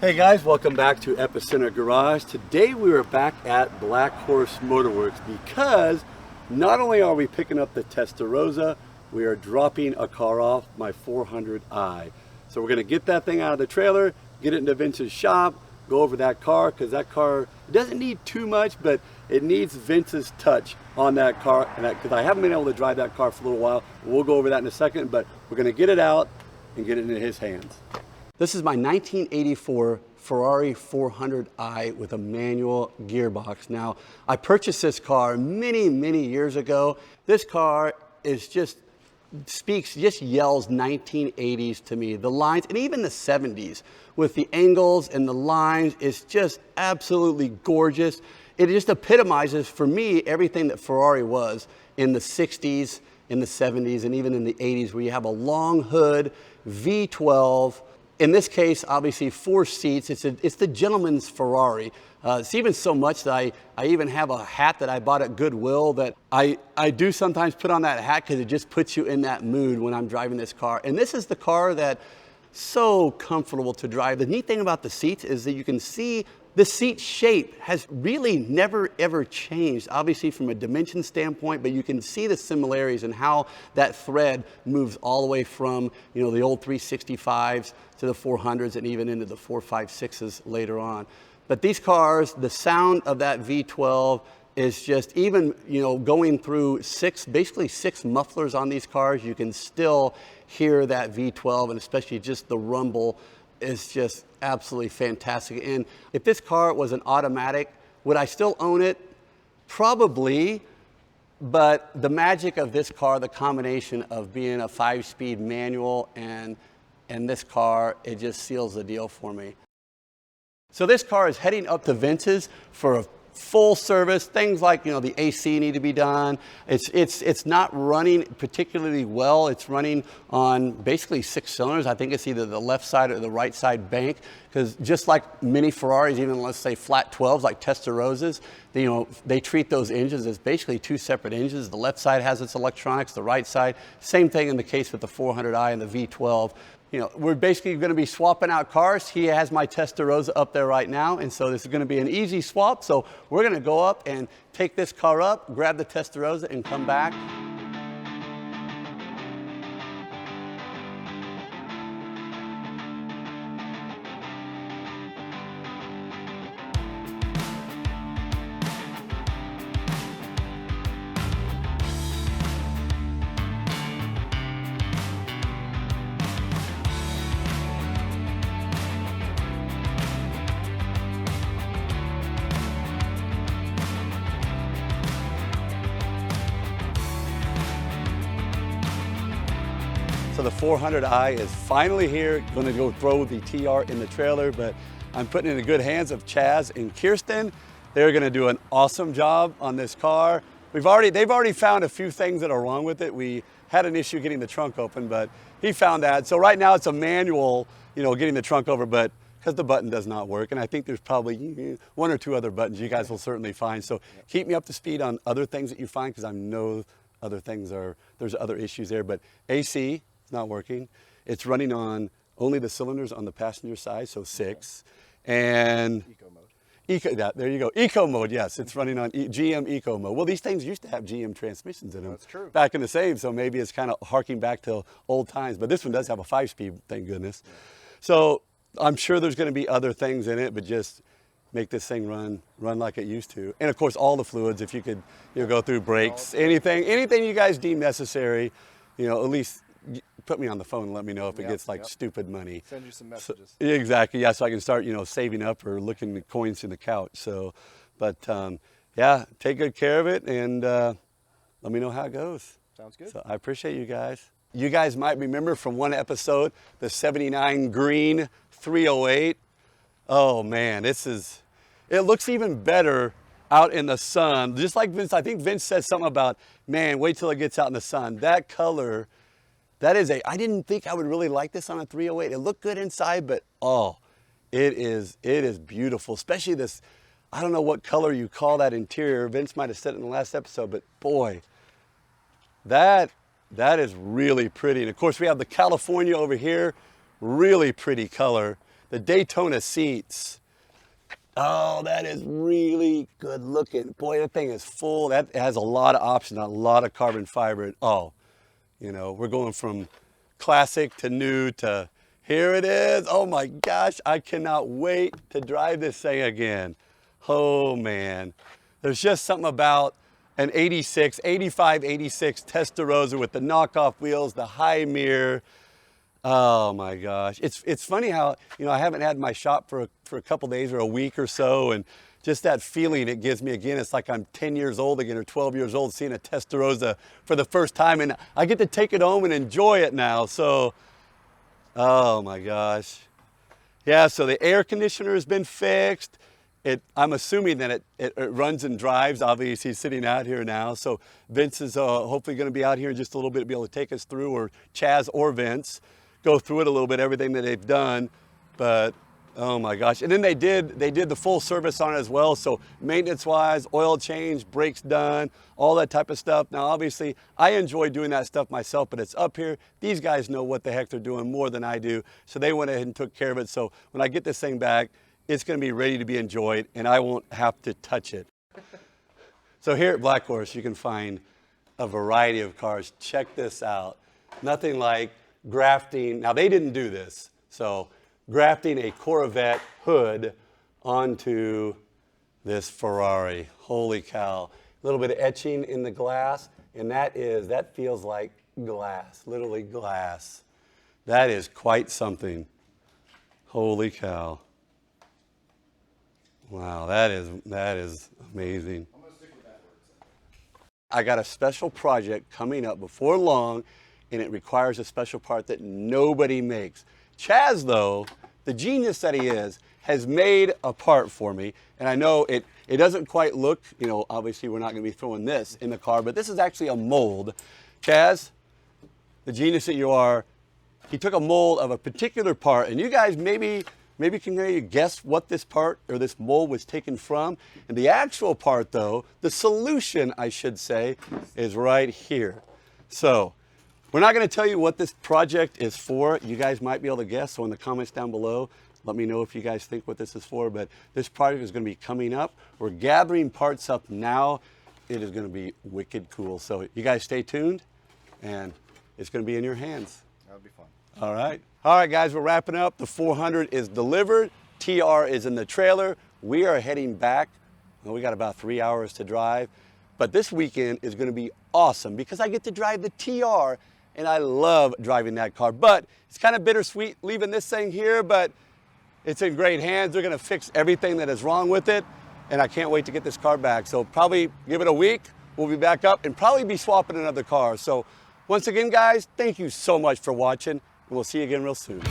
Hey guys, welcome back to Epicenter Garage. Today we are back at Blackhorse Motorwerks because not only are we picking up the Testarossa, we are dropping a car off, my 400i. So we're gonna get that thing out of the trailer, get it into Vince's shop, go over that car, because that car doesn't need too much, but it needs Vince's touch on that car, and because I haven't been able to drive that car for a little while. We'll go over that in a second, but we're gonna get it out and get it into his hands. This is my 1984 Ferrari 400i with a manual gearbox. Now, I purchased this car many years ago. This car is just yells 1980s to me. The lines, and even the 70s, with the angles and the lines, is just absolutely gorgeous. It just epitomizes, for me, everything that Ferrari was in the 60s, in the 70s, and even in the 80s, where you have a long hood, V12, in this case, obviously 4 seats. It's the gentleman's Ferrari. It's even so much that I even have a hat that I bought at Goodwill that I do sometimes put on that hat because it just puts you in that mood when I'm driving this car. And this is the car that's so comfortable to drive. The neat thing about the seats is that you can see the seat shape has really never ever changed, obviously from a dimension standpoint, but you can see the similarities in how that thread moves all the way from, you know, the old 365s to the 400s and even into the 456s later on. But these cars, the sound of that V12 is just, even, you know, going through basically six mufflers on these cars, you can still hear that V12, and especially just the rumble is just absolutely fantastic. And if this car was an automatic, would I still own it? Probably, but the magic of this car, the combination of being a 5-speed manual and this car, it just seals the deal for me. So this car is heading up to Vince's for a full service. Things like, you know, the AC need to be done. It's not running particularly well. It's running on basically 6 cylinders. I think it's either the left side or the right side bank, because just like many Ferraris, even let's say flat 12s like Testarossas, you know, they treat those engines as basically 2 separate engines. The left side has its electronics, the right side. Same thing in the case with the 400i and the V12. You know, we're basically going to be swapping out cars. He has my Testarossa up there right now, and so this is going to be an easy swap. So we're going to go up and take this car up, grab the Testarossa, and come back. So the 400i is finally here. Going to go throw the TR in the trailer, but I'm putting it in the good hands of Chaz and Kirsten. They're going to do an awesome job on this car. They've already found a few things that are wrong with it. We had an issue getting the trunk open, but he found that. So right now it's a manual, you know, getting the trunk over, but because the button does not work, and I think there's probably 1 or 2 other buttons you guys will certainly find. So keep me up to speed on other things that you find, because I know other things there's other issues there. But AC, not working. It's running on only the cylinders on the passenger side, so 6. And Eco mode. There you go. Eco mode, yes. It's running on GM Eco mode. Well, these things used to have GM transmissions in them. That's true. Back in the same, so maybe it's kind of harking back to old times. But this one does have a 5-speed, thank goodness. Yeah. So I'm sure there's going to be other things in it, but just make this thing run like it used to. And of course, all the fluids, if you could, you know, go through brakes, anything you guys deem necessary, you know, at least put me on the phone and let me know if it gets like stupid money. Send you some messages. So, exactly, yeah, so I can start, you know, saving up or looking at coins in the couch. So, but yeah, take good care of it, and let me know how it goes. Sounds good. So I appreciate you guys. You guys might remember from one episode, the 79 green 308. Oh man, it looks even better out in the sun. Just like Vince, I think Vince said something about, man, wait till it gets out in the sun. That color, I didn't think I would really like this on a 308. It looked good inside, but oh, it is beautiful, especially this, I don't know what color you call that interior. Vince might have said it in the last episode, but boy, that is really pretty. And of course we have the California over here, really pretty color. the Daytona seats. Oh, that is really good looking. Boy, that thing is full. That has a lot of options, a lot of carbon fiber. Oh, you know, we're going from classic to new to here it is. Oh my gosh, I cannot wait to drive this thing again. Oh man, there's just something about an 86, 85, 86 Testarossa with the knockoff wheels, the high mirror. Oh my gosh. It's funny how, you know, I haven't had my shop for a couple days or a week or so, and just that feeling it gives me again, it's like I'm 10 years old again or 12 years old seeing a Testarossa for the first time, and I get to take it home and enjoy it now. So, oh my gosh. Yeah, so the air conditioner has been fixed. I'm assuming that it runs and drives. Obviously, he's sitting out here now. So Vince is hopefully going to be out here in just a little bit to be able to take us through, or Chaz or Vince, go through it a little bit, everything that they've done. But oh my gosh. And then they did the full service on it as well. So maintenance wise, oil change, brakes done, all that type of stuff. Now, obviously, I enjoy doing that stuff myself, but it's up here. These guys know what the heck they're doing more than I do. So they went ahead and took care of it. So when I get this thing back, it's going to be ready to be enjoyed, and I won't have to touch it. So here at Blackhorse, you can find a variety of cars. Check this out. Nothing like grafting. Now, they didn't do this. So grafting a Corvette Hood onto this Ferrari. Holy cow. A little bit of etching in the glass, and that feels like glass, literally glass. That is quite something. Holy cow. Wow, that is amazing. I'm gonna stick with that word. I got a special project coming up before long, and it requires a special part that nobody makes. Chaz, though, the genius that he is, has made a part for me, and I know it doesn't quite look, you know, obviously we're not gonna be throwing this in the car, but this is actually a mold. Chaz, the genius that you are, he took a mold of a particular part, and you guys maybe can you guess what this part or this mold was taken from? And the actual part, though, the solution, I should say, is right here. So we're not going to tell you what this project is for. You guys might be able to guess. So in the comments down below, let me know if you guys think what this is for. But this project is going to be coming up. We're gathering parts up now. It is going to be wicked cool. So you guys stay tuned, and it's going to be in your hands. That'll be fun. All right. All right, guys, we're wrapping up. The 400 is delivered. TR is in the trailer. We are heading back. Well, we got about 3 hours to drive. But this weekend is going to be awesome because I get to drive the TR, and I love driving that car. But it's kind of bittersweet leaving this thing here, but it's in great hands. They're going to fix everything that is wrong with it, and I can't wait to get this car back. So probably give it a week. We'll be back up and probably be swapping another car. So once again, guys, thank you so much for watching. We'll see you again real soon.